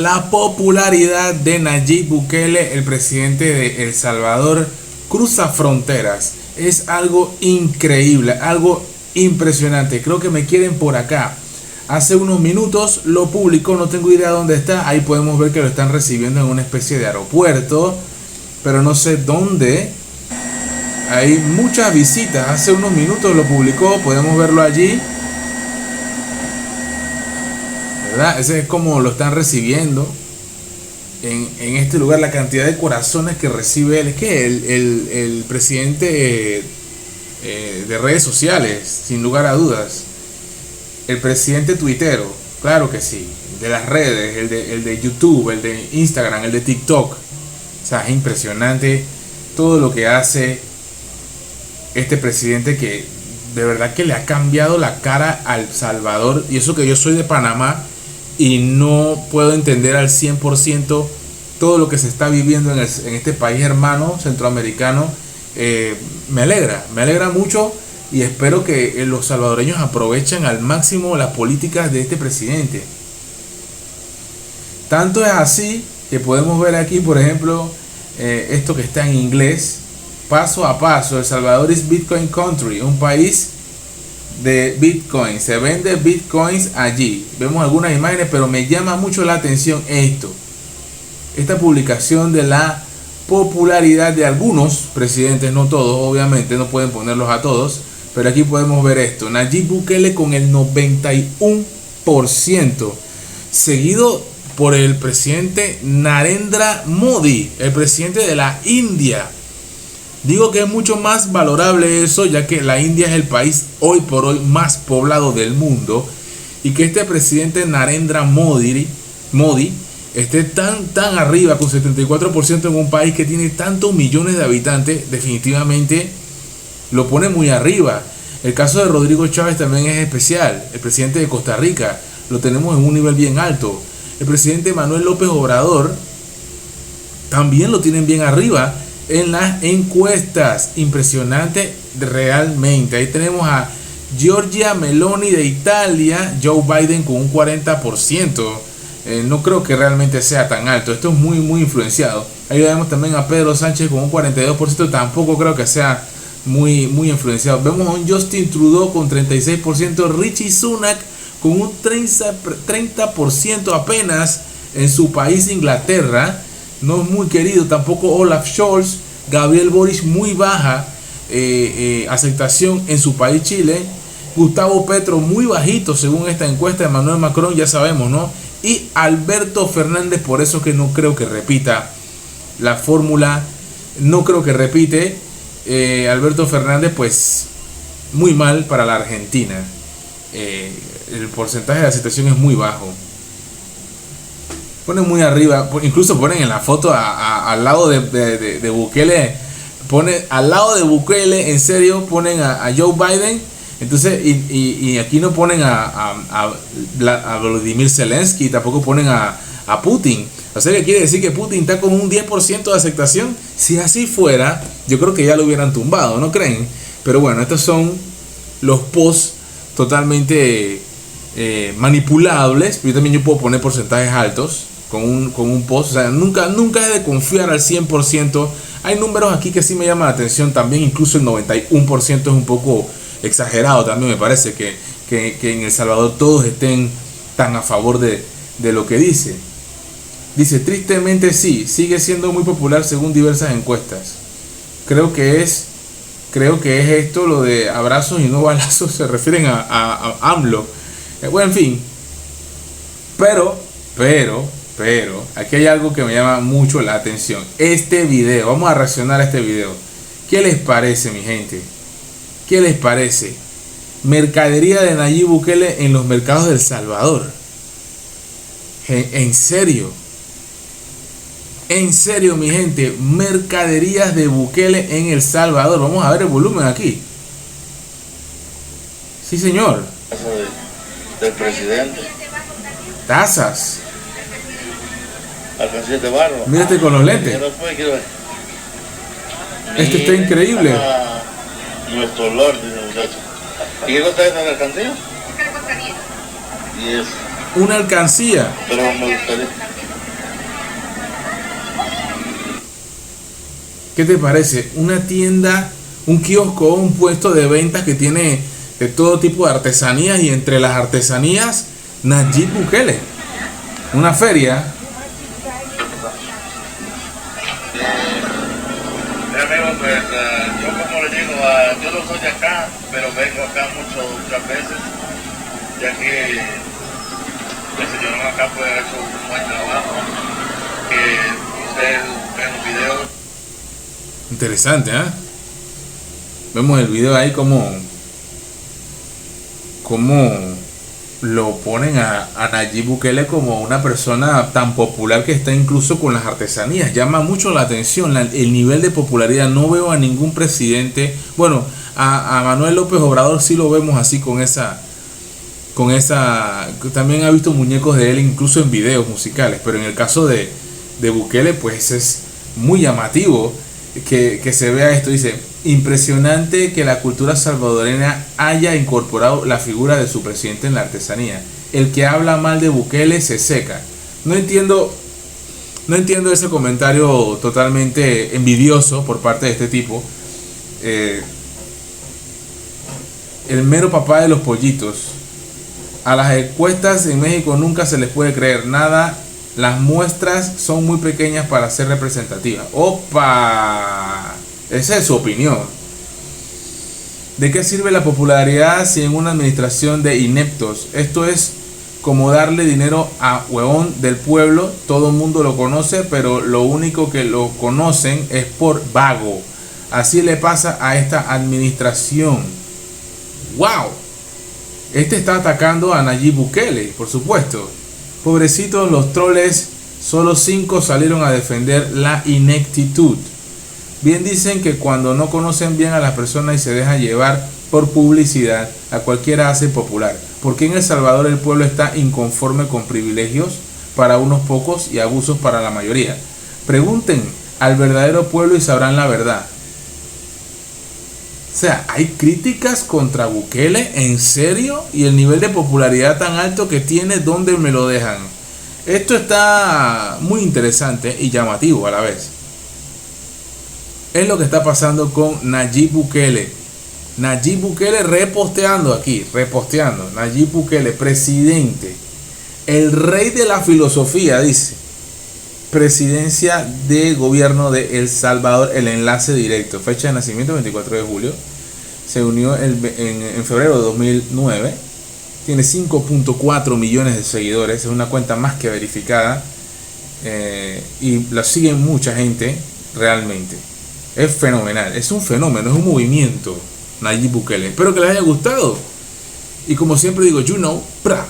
La popularidad de Nayib Bukele, el presidente de El Salvador, cruza fronteras. Es algo increíble, algo impresionante. Creo que me quieren por acá. Hace unos minutos lo publicó, no tengo idea dónde está. Ahí podemos ver que lo están recibiendo en una especie de aeropuerto, pero no sé dónde. Hay muchas visitas. Hace unos minutos lo publicó, podemos verlo allí. ¿Verdad? Ese es como lo están recibiendo en este lugar, la cantidad de corazones que recibe él. Es que el presidente de redes sociales, sin lugar a dudas, el presidente tuitero, claro que sí, de las redes, el de YouTube, el de Instagram, el de TikTok. O sea, es impresionante todo lo que hace este presidente, que de verdad que le ha cambiado la cara al Salvador. Y eso que yo soy de Panamá y no puedo entender al 100% todo lo que se está viviendo en este país hermano centroamericano. Me alegra mucho, y espero que los salvadoreños aprovechen al máximo las políticas de este presidente. Tanto es así que podemos ver aquí, por ejemplo, esto que está en inglés: paso a paso, El Salvador is Bitcoin Country, un país de Bitcoin, se vende Bitcoins allí. Vemos algunas imágenes, pero me llama mucho la atención esta publicación de la popularidad de algunos presidentes, no todos, obviamente no pueden ponerlos a todos, pero aquí podemos ver esto: Nayib Bukele con el 91%, seguido por el presidente Narendra Modi, el presidente de la India. Digo que es mucho más valorable eso, ya que la India es el país hoy por hoy más poblado del mundo, y que este presidente Narendra Modi esté tan arriba, con 74%, en un país que tiene tantos millones de habitantes. Definitivamente lo pone muy arriba. El caso de Rodrigo Chávez también es especial. El presidente de Costa Rica lo tenemos en un nivel bien alto. El presidente Manuel López Obrador también lo tienen bien arriba en las encuestas. Impresionante realmente. Ahí tenemos a Giorgia Meloni de Italia, Joe Biden con un 40%. No creo que realmente sea tan alto. Esto es muy influenciado. Ahí vemos también a Pedro Sánchez con un 42%. Tampoco creo que sea muy influenciado. Vemos a un Justin Trudeau con 36%. Rishi Sunak con un 30% apenas en su país, Inglaterra. No es muy querido. Tampoco Olaf Scholz. Gabriel Boric, muy baja aceptación en su país, Chile. Gustavo Petro, muy bajito según esta encuesta. Emmanuel Macron, ya sabemos, ¿no? Y Alberto Fernández, por eso que no creo que repita la fórmula. No creo que repite. Alberto Fernández, pues muy mal para la Argentina. El porcentaje de aceptación es muy bajo. Ponen muy arriba, incluso ponen en la foto al lado de Bukele, pone al lado de Bukele, en serio, ponen a Joe Biden. Entonces, y aquí no ponen a Volodymyr Zelensky, tampoco ponen a Putin. O sea, que quiere decir que Putin está con un 10% de aceptación. Si así fuera, yo creo que ya lo hubieran tumbado, ¿no creen? Pero bueno, estos son los posts totalmente manipulables. Pero yo puedo poner porcentajes altos con un post. O sea, nunca es de confiar al 100%. Hay números aquí que sí me llaman la atención también. Incluso el 91% es un poco exagerado también. Me parece que en El Salvador todos estén tan a favor de lo que dice. Dice: tristemente sí, sigue siendo muy popular según diversas encuestas. Creo que es esto, lo de abrazos y no balazos, se refieren a AMLO. Bueno, en fin. Pero, aquí hay algo que me llama mucho la atención. Este video, vamos a reaccionar a este video. ¿Qué les parece, mi gente? ¿Qué les parece? Mercadería de Nayib Bukele en los mercados de El Salvador. En serio, mi gente, mercaderías de Bukele en El Salvador. Vamos a ver el volumen aquí. Sí, señor. Del presidente. Tazas. Alcancía de barro. Mírate con los lentes. Este está increíble. Nuestro olor, dice el muchacho. ¿Y qué cosa es la alcancía? 10. Una alcancía. Pero me gustaría. ¿Qué te parece? Una tienda, un kiosco, un puesto de ventas que tiene de todo tipo de artesanías, y entre las artesanías, Nayib Bukele. Una feria. Amigo, pues yo como le digo, yo no soy de acá, pero vengo acá muchas veces, ya que el señor acá pues ha hecho un buen trabajo, que ustedes ven los videos. Interesante, ¿eh? Vemos el video ahí como lo ponen a Nayib Bukele como una persona tan popular que está incluso con las artesanías. Llama mucho la atención el nivel de popularidad. No veo a ningún presidente, bueno, a Manuel López Obrador sí lo vemos así con esa, también ha visto muñecos de él incluso en videos musicales, pero en el caso de Bukele pues es muy llamativo que se vea esto. Dice: impresionante que la cultura salvadoreña haya incorporado la figura de su presidente en la artesanía. El que habla mal de Bukele se seca. No entiendo ese comentario totalmente envidioso por parte de este tipo. El mero papá de los pollitos. A las encuestas en México nunca se les puede creer nada. Las muestras son muy pequeñas para ser representativas. ¡Opa! Esa es su opinión. ¿De qué sirve la popularidad si en una administración de ineptos? Esto es como darle dinero a huevón del pueblo. Todo el mundo lo conoce, pero lo único que lo conocen es por vago. Así le pasa a esta administración. ¡Wow! Este está atacando a Nayib Bukele, por supuesto. Pobrecitos los troles, solo 5 salieron a defender la ineptitud. Bien dicen que cuando no conocen bien a las personas y se dejan llevar por publicidad, a cualquiera hace popular. Porque en El Salvador el pueblo está inconforme con privilegios para unos pocos y abusos para la mayoría. Pregunten al verdadero pueblo y sabrán la verdad. O sea, hay críticas contra Bukele, ¿en serio? Y el nivel de popularidad tan alto que tiene, ¿dónde me lo dejan? Esto está muy interesante y llamativo a la vez. Es lo que está pasando con Nayib Bukele. Nayib Bukele reposteando aquí, Nayib Bukele, presidente. El rey de la filosofía, dice. Presidencia de gobierno de El Salvador, el enlace directo. Fecha de nacimiento 24 de julio. Se unió en febrero de 2009. Tiene 5.4 millones de seguidores. Es una cuenta más que verificada. Y la siguen mucha gente realmente. Es fenomenal. Es un fenómeno, es un movimiento. Nayib Bukele. Espero que les haya gustado. Y como siempre digo, you know, pra.